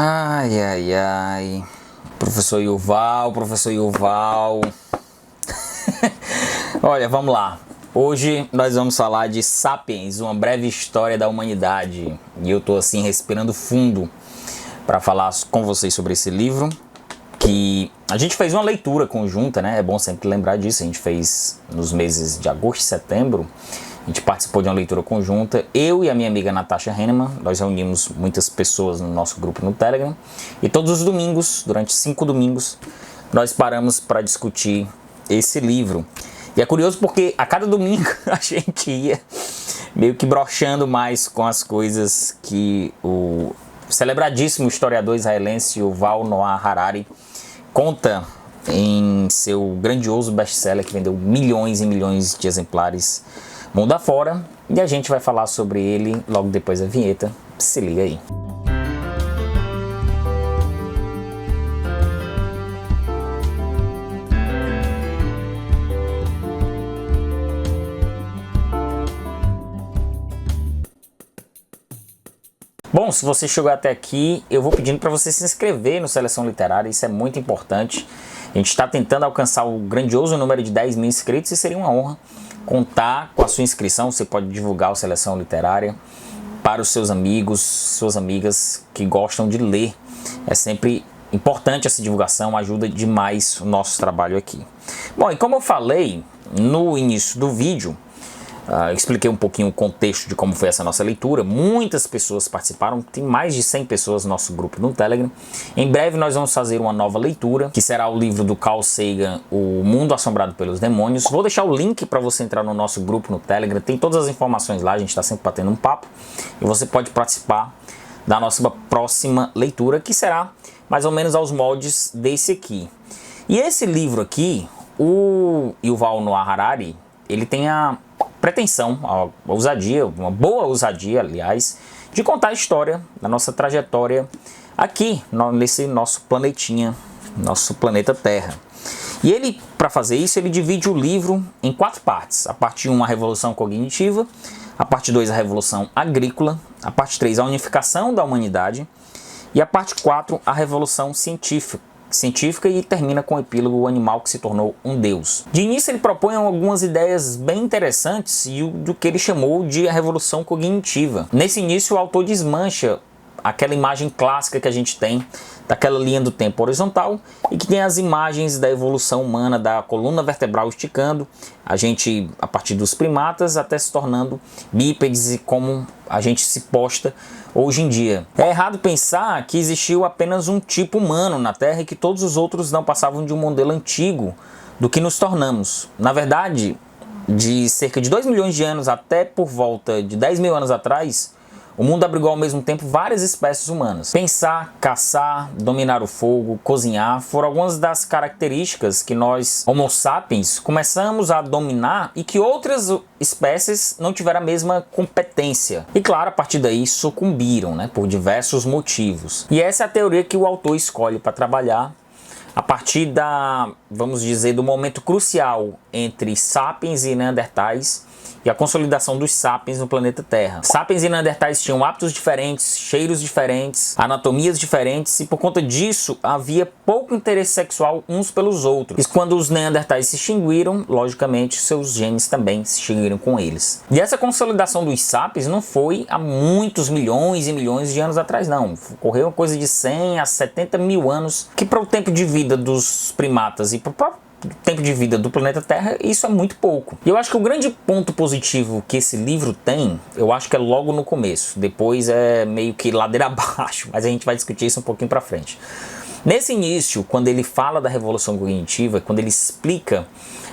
Ai, ai, ai. Professor Yuval. Olha, vamos lá. Hoje nós vamos falar de Sapiens, uma breve história da humanidade. E eu tô assim respirando fundo para falar com vocês sobre esse livro, que a gente fez uma leitura conjunta, né? É bom sempre lembrar disso. A gente fez nos meses de agosto e setembro. A gente participou de uma leitura conjunta, eu e a minha amiga Natasha Henneman. Nós reunimos muitas pessoas no nosso grupo no Telegram, e todos os domingos, durante 5 domingos, nós paramos para discutir esse livro. E é curioso porque a cada domingo a gente ia meio que broxando mais com as coisas que o celebradíssimo historiador israelense Yuval Noah Harari conta em seu grandioso best-seller que vendeu milhões e milhões de exemplares mundo afora, e a gente vai falar sobre ele logo depois da vinheta. Se liga aí. Bom, se você chegou até aqui, eu vou pedindo para você se inscrever no Seleção Literária. Isso é muito importante. A gente está tentando alcançar o grandioso número de 10 mil inscritos e seria uma honra contar com a sua inscrição. Você pode divulgar o Seleção Literária para os seus amigos, suas amigas que gostam de ler. É sempre importante essa divulgação, ajuda demais o nosso trabalho aqui. Bom, e como eu falei no início do vídeo, eu expliquei um pouquinho o contexto de como foi essa nossa leitura. Muitas pessoas participaram, tem mais de 100 pessoas no nosso grupo no Telegram. Em breve nós vamos fazer uma nova leitura, que será o livro do Carl Sagan, O Mundo Assombrado pelos Demônios. Vou deixar o link para você entrar no nosso grupo no Telegram, tem todas as informações lá, a gente está sempre batendo um papo. E você pode participar da nossa próxima leitura, que será mais ou menos aos moldes desse aqui. E esse livro aqui, o Yuval Noah Harari, ele tem a pretensão, a ousadia, uma boa ousadia, aliás, de contar a história da nossa trajetória aqui, nesse nosso planetinha, nosso planeta Terra. E ele, para fazer isso, ele divide o livro em 4 partes. A parte 1, a Revolução Cognitiva, a parte 2, a Revolução Agrícola, a parte 3, a Unificação da Humanidade, e a parte 4, a Revolução Científica, e termina com o epílogo O Animal que se tornou um Deus. De início ele propõe algumas ideias bem interessantes e do que ele chamou de a revolução cognitiva. Nesse início o autor desmancha aquela imagem clássica que a gente tem daquela linha do tempo horizontal e que tem as imagens da evolução humana, da coluna vertebral esticando, a gente a partir dos primatas até se tornando bípedes e como a gente se posta hoje em dia. É errado pensar que existiu apenas um tipo humano na Terra e que todos os outros não passavam de um modelo antigo do que nos tornamos. Na verdade, de cerca de 2 milhões de anos até por volta de 10 mil anos atrás, o mundo abrigou ao mesmo tempo várias espécies humanas. Pensar, caçar, dominar o fogo, cozinhar foram algumas das características que nós, Homo sapiens, começamos a dominar e que outras espécies não tiveram a mesma competência. E claro, a partir daí sucumbiram, né, por diversos motivos. E essa é a teoria que o autor escolhe para trabalhar a partir da, vamos dizer, do momento crucial entre Sapiens e Neandertais e a consolidação dos Sapiens no planeta Terra. Sapiens e Neandertais tinham hábitos diferentes, cheiros diferentes, anatomias diferentes, e por conta disso havia pouco interesse sexual uns pelos outros. E quando os Neandertais se extinguiram, logicamente seus genes também se extinguiram com eles. E essa consolidação dos Sapiens não foi há muitos milhões e milhões de anos atrás, não. Ocorreu uma coisa de 100 a 70 mil anos, que para o tempo de vida dos primatas e para o próprio tempo de vida do planeta Terra, isso é muito pouco. E eu acho que o grande ponto positivo que esse livro tem, eu acho que é logo no começo. Depois é meio que ladeira abaixo, mas a gente vai discutir isso um pouquinho pra frente. Nesse início, quando ele fala da revolução cognitiva, quando ele explica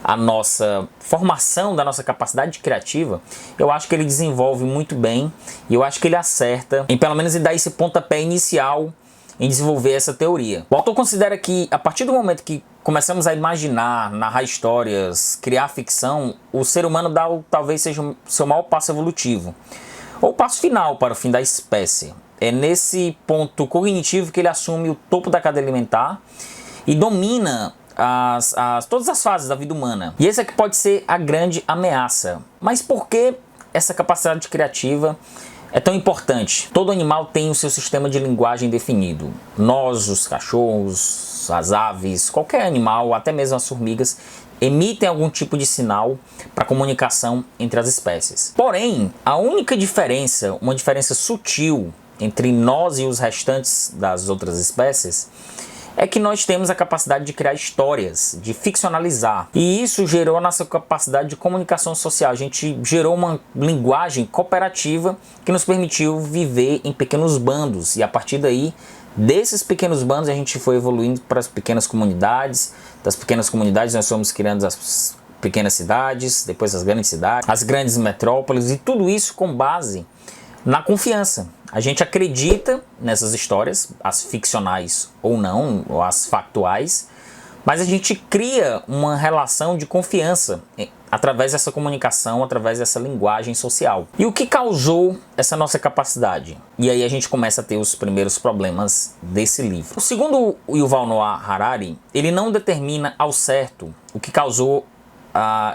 a nossa formação da nossa capacidade criativa, eu acho que ele desenvolve muito bem, e eu acho que ele acerta em pelo menos dar esse pontapé inicial em desenvolver essa teoria. O autor considera que a partir do momento que começamos a imaginar, narrar histórias, criar ficção, o ser humano talvez seja o seu maior passo evolutivo, ou o passo final para o fim da espécie. É nesse ponto cognitivo que ele assume o topo da cadeia alimentar e domina todas as fases da vida humana. E esse é que pode ser a grande ameaça. Mas por que essa capacidade criativa é tão importante? Todo animal tem o seu sistema de linguagem definido. Nós, os cachorros, as aves, qualquer animal, até mesmo as formigas, emitem algum tipo de sinal para comunicação entre as espécies. Porém, a única diferença, uma diferença sutil entre nós e os restantes das outras espécies, é que nós temos a capacidade de criar histórias, de ficcionalizar. E isso gerou a nossa capacidade de comunicação social. A gente gerou uma linguagem cooperativa que nos permitiu viver em pequenos bandos. E a partir daí, desses pequenos bandos, a gente foi evoluindo para as pequenas comunidades. Das pequenas comunidades, nós fomos criando as pequenas cidades, depois as grandes cidades, as grandes metrópoles, e tudo isso com base na confiança. A gente acredita nessas histórias, as ficcionais ou não, ou as factuais, mas a gente cria uma relação de confiança através dessa comunicação, através dessa linguagem social. E o que causou essa nossa capacidade? E aí a gente começa a ter os primeiros problemas desse livro. Segundo o Yuval Noah Harari, ele não determina ao certo o que causou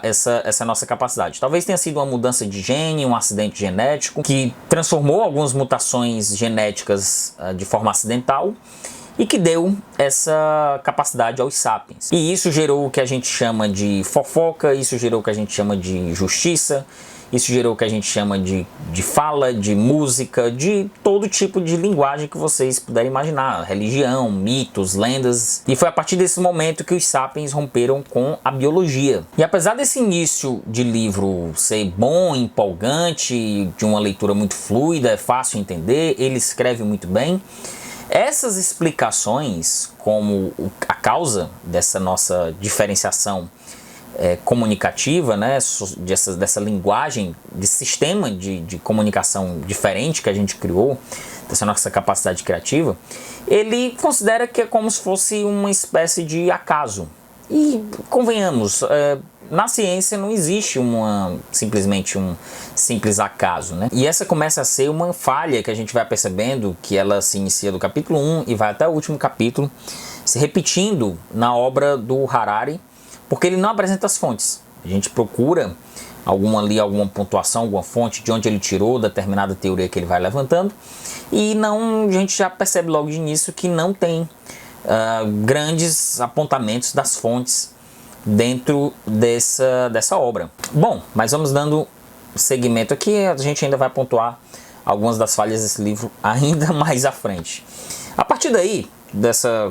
essa nossa capacidade. Talvez tenha sido uma mudança de gene, um acidente genético que transformou algumas mutações genéticas de forma acidental e que deu essa capacidade aos sapiens. E isso gerou o que a gente chama de fofoca, isso gerou o que a gente chama de justiça, isso gerou o que a gente chama de fala, de música, de todo tipo de linguagem que vocês puderem imaginar. Religião, mitos, lendas. E foi a partir desse momento que os sapiens romperam com a biologia. E apesar desse início de livro ser bom, empolgante, de uma leitura muito fluida, é fácil entender, ele escreve muito bem, essas explicações, como a causa dessa nossa diferenciação comunicativa, né, dessa linguagem, desse sistema de comunicação diferente que a gente criou, dessa nossa capacidade criativa, ele considera que é como se fosse uma espécie de acaso. E convenhamos, na ciência não existe simplesmente um simples acaso, né? E essa começa a ser uma falha que a gente vai percebendo, que ela se inicia do capítulo 1 e vai até o último capítulo, se repetindo na obra do Harari, porque ele não apresenta as fontes. A gente procura alguma pontuação, alguma fonte de onde ele tirou determinada teoria que ele vai levantando, e a gente já percebe logo de início que não tem grandes apontamentos das fontes dentro dessa obra. Bom, mas vamos dando seguimento aqui, a gente ainda vai pontuar algumas das falhas desse livro ainda mais à frente. A partir daí,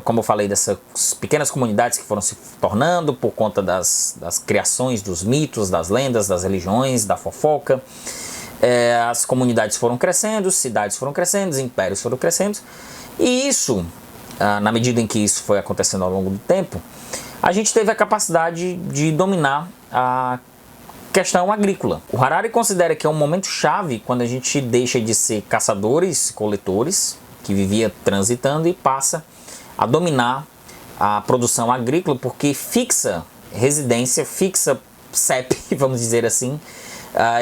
como eu falei, dessas pequenas comunidades que foram se tornando por conta das criações dos mitos, das lendas, das religiões, da fofoca, as comunidades foram crescendo, cidades foram crescendo, impérios foram crescendo, e isso, na medida em que isso foi acontecendo ao longo do tempo, a gente teve a capacidade de dominar a questão agrícola. O Harari considera que é um momento chave quando a gente deixa de ser caçadores, coletores, que vivia transitando, e passa a dominar a produção agrícola, porque fixa residência, fixa CEP, vamos dizer assim,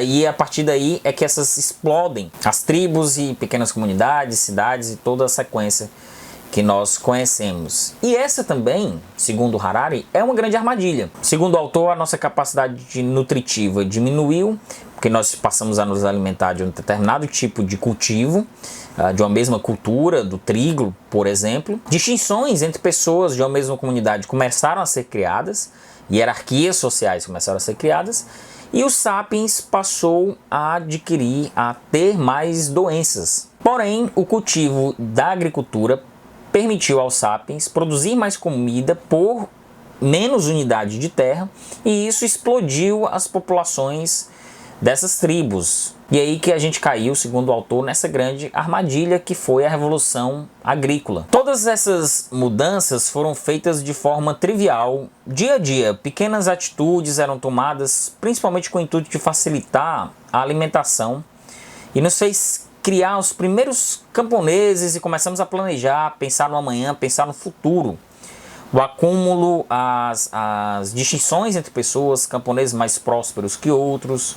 e a partir daí é que essas explodem, as tribos e pequenas comunidades, cidades e toda a sequência que nós conhecemos. E essa também, segundo Harari, é uma grande armadilha. Segundo o autor, a nossa capacidade nutritiva diminuiu, porque nós passamos a nos alimentar de um determinado tipo de cultivo, de uma mesma cultura, do trigo, por exemplo. Distinções entre pessoas de uma mesma comunidade começaram a ser criadas, hierarquias sociais começaram a ser criadas, e os sapiens passou a ter mais doenças. Porém, o cultivo da agricultura permitiu aos sapiens produzir mais comida por menos unidade de terra, e isso explodiu as populações dessas tribos. E aí que a gente caiu, segundo o autor, nessa grande armadilha que foi a Revolução Agrícola. Todas essas mudanças foram feitas de forma trivial, dia a dia. Pequenas atitudes eram tomadas, principalmente com o intuito de facilitar a alimentação, e nos fez criar os primeiros camponeses e começamos a planejar, pensar no amanhã, pensar no futuro. O acúmulo, as distinções entre pessoas, camponeses mais prósperos que outros,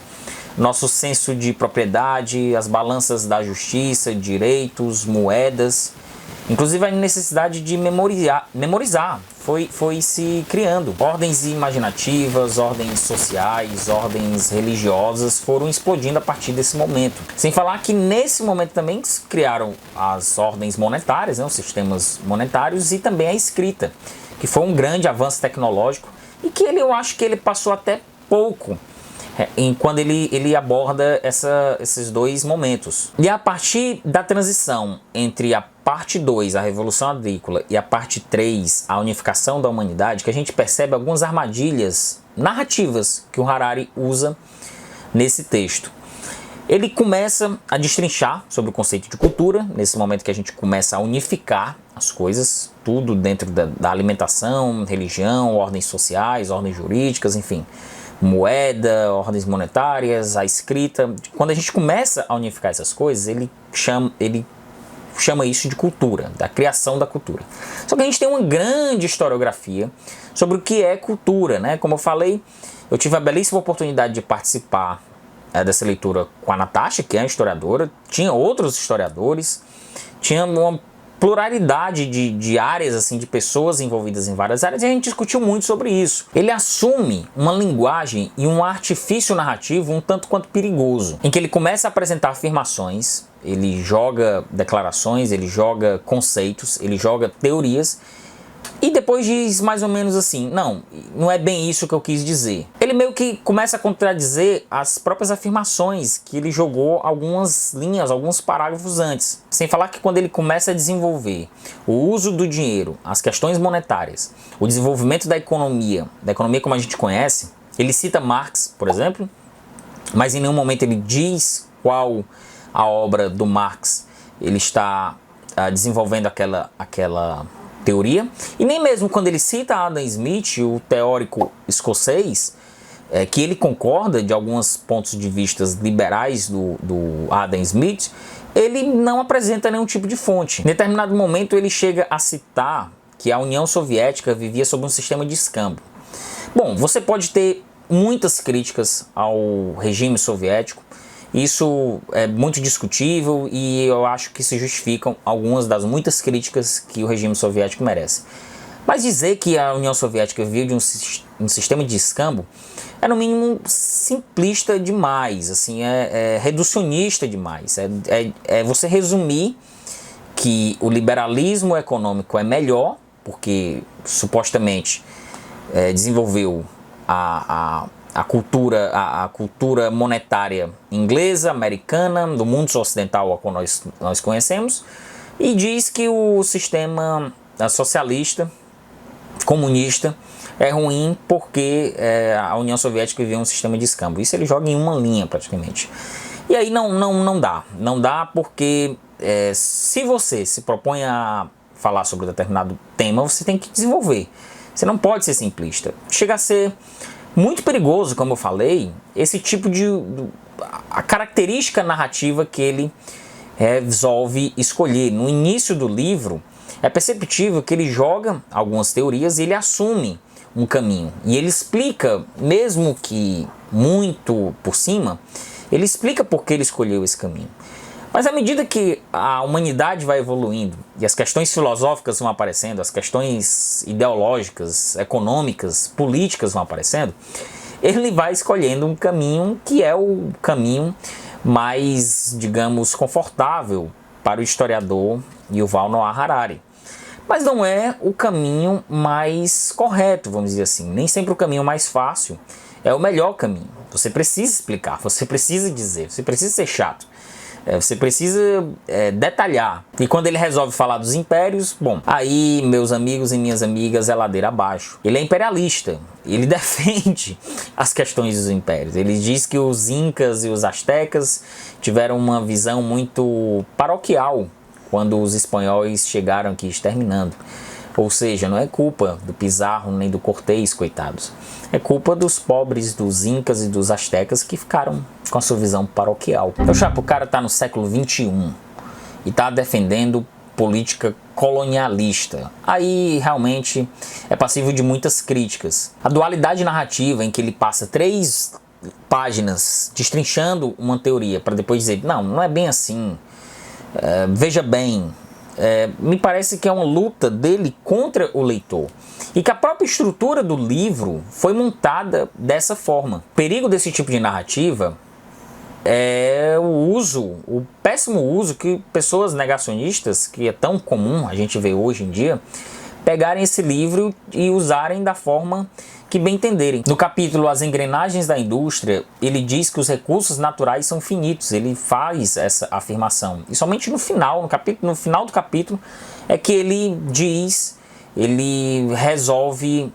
nosso senso de propriedade, as balanças da justiça, direitos, moedas. Inclusive a necessidade de memorizar foi se criando. Ordens imaginativas, ordens sociais, ordens religiosas foram explodindo a partir desse momento. Sem falar que nesse momento também se criaram as ordens monetárias, né, os sistemas monetários, e também a escrita, que foi um grande avanço tecnológico e que eu acho que ele passou até pouco quando ele aborda esses dois momentos. E a partir da transição entre a parte 2, a Revolução Agrícola, e a parte 3, a unificação da humanidade, que a gente percebe algumas armadilhas narrativas que o Harari usa nesse texto. Ele começa a destrinchar sobre o conceito de cultura, nesse momento que a gente começa a unificar as coisas, tudo dentro da alimentação, religião, ordens sociais, ordens jurídicas, enfim, moeda, ordens monetárias, a escrita. Quando a gente começa a unificar essas coisas, ele chama isso de cultura, da criação da cultura. Só que a gente tem uma grande historiografia sobre o que é cultura, né? Como eu falei, eu tive a belíssima oportunidade de participar dessa leitura com a Natasha, que é historiadora, tinha outros historiadores, tinha uma pluralidade de áreas, assim, de pessoas envolvidas em várias áreas, e a gente discutiu muito sobre isso. Ele assume uma linguagem e um artifício narrativo um tanto quanto perigoso, em que ele começa a apresentar afirmações, ele joga declarações, ele joga conceitos, ele joga teorias, e depois diz mais ou menos assim, não é bem isso que eu quis dizer. Ele meio que começa a contradizer as próprias afirmações que ele jogou algumas linhas, alguns parágrafos antes. Sem falar que quando ele começa a desenvolver o uso do dinheiro, as questões monetárias, o desenvolvimento da economia como a gente conhece, ele cita Marx, por exemplo, mas em nenhum momento ele diz qual a obra do Marx ele está desenvolvendo aquela teoria, e nem mesmo quando ele cita Adam Smith, o teórico escocês, que ele concorda de alguns pontos de vista liberais do Adam Smith, ele não apresenta nenhum tipo de fonte. Em determinado momento ele chega a citar que a União Soviética vivia sob um sistema de escambo. Bom, você pode ter muitas críticas ao regime soviético, isso é muito discutível e eu acho que se justificam algumas das muitas críticas que o regime soviético merece. Mas dizer que a União Soviética vivia de um sistema de escambo é no mínimo simplista demais, assim, é reducionista demais. É você resumir que o liberalismo econômico é melhor, porque supostamente desenvolveu a cultura monetária inglesa, americana, do mundo ocidental ao qual nós conhecemos, e diz que o sistema socialista, comunista, é ruim porque a União Soviética vivia um sistema de escambo. Isso ele joga em uma linha praticamente. E aí não dá porque se você se propõe a falar sobre determinado tema, você tem que desenvolver. Você não pode ser simplista. Chega a ser muito perigoso, como eu falei, esse tipo a característica narrativa que ele resolve escolher. No início do livro, é perceptível que ele joga algumas teorias e ele assume um caminho. E ele explica, mesmo que muito por cima, ele explica por que ele escolheu esse caminho. Mas à medida que a humanidade vai evoluindo e as questões filosóficas vão aparecendo, as questões ideológicas, econômicas, políticas vão aparecendo, ele vai escolhendo um caminho que é o caminho mais, digamos, confortável para o historiador Yuval Noah Harari. Mas não é o caminho mais correto, vamos dizer assim. Nem sempre o caminho mais fácil é o melhor caminho. Você precisa explicar, você precisa dizer, você precisa ser chato. Você precisa detalhar. E quando ele resolve falar dos impérios, bom, aí, meus amigos e minhas amigas, é ladeira abaixo. Ele é imperialista. Ele defende as questões dos impérios. Ele diz que os incas e os astecas tiveram uma visão muito paroquial quando os espanhóis chegaram aqui exterminando. Ou seja, não é culpa do Pizarro nem do Cortés, coitados. É culpa dos pobres, dos incas e dos astecas que ficaram com a sua visão paroquial. Então, o cara tá no século XXI e tá defendendo política colonialista. Aí, realmente, é passível de muitas críticas. A dualidade narrativa em que ele passa 3 páginas destrinchando uma teoria para depois dizer, não é bem assim. Veja bem, me parece que é uma luta dele contra o leitor. E que a própria estrutura do livro foi montada dessa forma. O perigo desse tipo de narrativa é o péssimo uso que pessoas negacionistas, que é tão comum a gente ver hoje em dia, pegarem esse livro e usarem da forma que bem entenderem. No capítulo As Engrenagens da Indústria, ele diz que os recursos naturais são finitos, ele faz essa afirmação. E somente no final do capítulo, é que ele resolve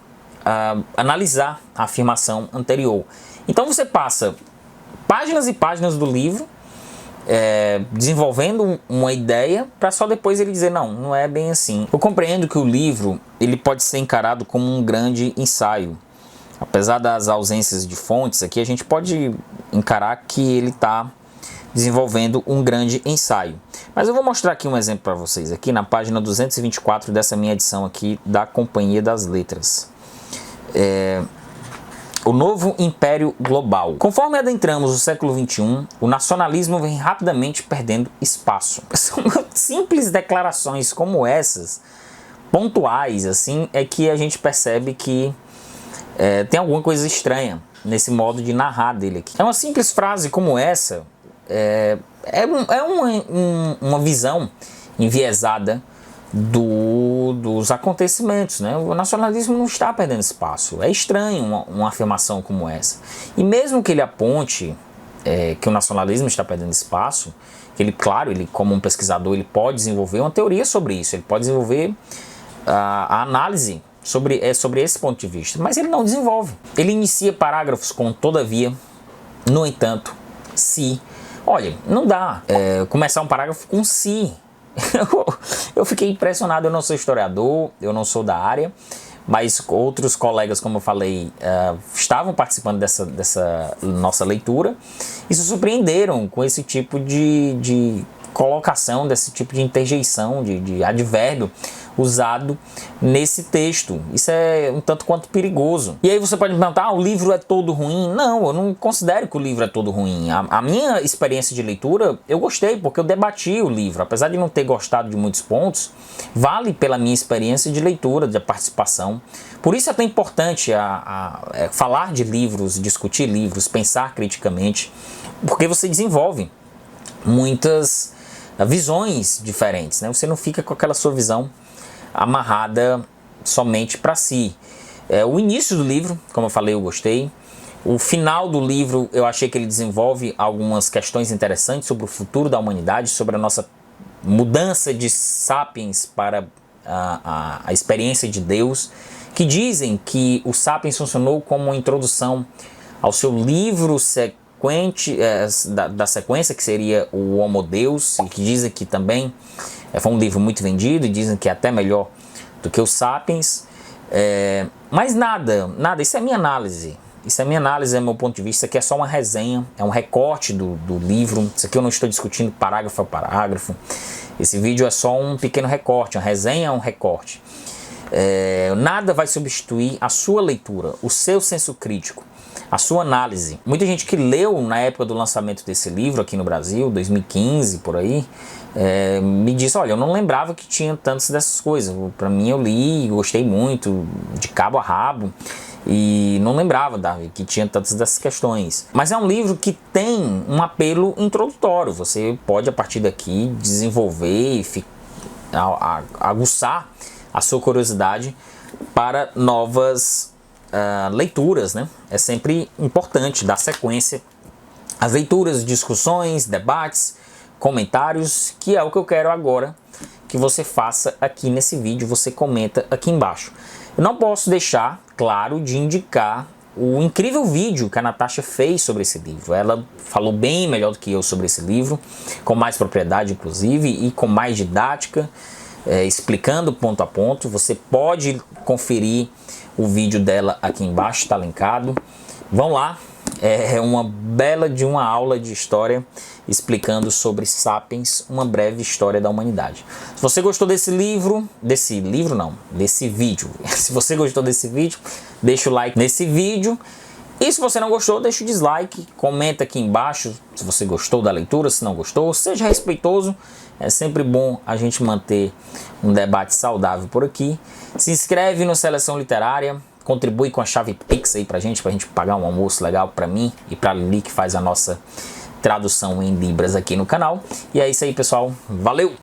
analisar a afirmação anterior. Então você passa páginas e páginas do livro, desenvolvendo uma ideia, para só depois ele dizer, não é bem assim. Eu compreendo que o livro ele pode ser encarado como um grande ensaio. Apesar das ausências de fontes aqui, a gente pode encarar que ele está desenvolvendo um grande ensaio. Mas eu vou mostrar aqui um exemplo para vocês, aqui na página 224 dessa minha edição aqui da Companhia das Letras. O novo império global. Conforme adentramos o século XXI, o nacionalismo vem rapidamente perdendo espaço. São simples declarações como essas, pontuais, assim, é que a gente percebe que tem alguma coisa estranha nesse modo de narrar dele aqui. É uma simples frase como essa, uma visão enviesada dos acontecimentos, né? O nacionalismo não está perdendo espaço. É estranho uma afirmação como essa. E mesmo que ele aponte que o nacionalismo está perdendo espaço, que ele, claro, ele como um pesquisador, ele pode desenvolver uma teoria sobre isso, ele pode desenvolver a análise sobre esse ponto de vista, mas ele não desenvolve. Ele inicia parágrafos com todavia, no entanto, se. Olha, não dá começar um parágrafo com se. Eu fiquei impressionado, eu não sou historiador, eu não sou da área, mas outros colegas, como eu falei, estavam participando dessa nossa leitura e se surpreenderam com esse tipo de colocação, desse tipo de interjeição, de advérbio usado nesse texto. Isso é um tanto quanto perigoso. E aí você pode me perguntar, o livro é todo ruim? Não, eu não considero que o livro é todo ruim. A minha experiência de leitura, eu gostei, porque eu debati o livro. Apesar de não ter gostado de muitos pontos, vale pela minha experiência de leitura, de participação. Por isso é tão importante falar de livros, discutir livros, pensar criticamente, porque você desenvolve muitas visões diferentes, né? Você não fica com aquela sua visão amarrada somente para si. O início do livro, como eu falei, eu gostei. O final do livro, eu achei que ele desenvolve algumas questões interessantes sobre o futuro da humanidade, sobre a nossa mudança de sapiens para a experiência de Deus, que dizem que o Sapiens funcionou como uma introdução ao seu livro da sequência, que seria o Homo Deus, e que dizem que também foi um livro muito vendido, e dizem que é até melhor do que o Sapiens. Mas nada, isso é minha análise. Isso é minha análise, é meu ponto de vista. Isso aqui é só uma resenha, é um recorte do livro. Isso aqui eu não estou discutindo parágrafo a parágrafo. Esse vídeo é só um pequeno recorte, uma resenha é um recorte. Nada vai substituir a sua leitura, o seu senso crítico, a sua análise. Muita gente que leu na época do lançamento desse livro aqui no Brasil, 2015, por aí, me disse, olha, eu não lembrava que tinha tantas dessas coisas. Para mim, eu li, gostei muito, de cabo a rabo, e não lembrava que tinha tantas dessas questões. Mas é um livro que tem um apelo introdutório. Você pode, a partir daqui, desenvolver e aguçar a sua curiosidade para novas leituras, né? É sempre importante dar sequência às leituras, discussões, debates, comentários, que é o que eu quero agora que você faça aqui nesse vídeo. Você comenta aqui embaixo. Eu não posso deixar, claro, de indicar o incrível vídeo que a Natasha fez sobre esse livro. Ela falou bem melhor do que eu sobre esse livro, com mais propriedade inclusive, e com mais didática, explicando ponto a ponto. Você pode conferir o vídeo dela aqui embaixo, está linkado. Vão lá, é uma bela de uma aula de história explicando sobre Sapiens, uma breve história da humanidade. Se você gostou desse vídeo, se você gostou desse vídeo, deixa o like nesse vídeo E se você não gostou, deixa o dislike, comenta aqui embaixo se você gostou da leitura, se não gostou, seja respeitoso. É sempre bom a gente manter um debate saudável por aqui. Se inscreve no Seleção Literária, contribui com a chave Pix aí pra gente pagar um almoço legal pra mim e pra Lili, que faz a nossa tradução em Libras aqui no canal. E é isso aí, pessoal. Valeu!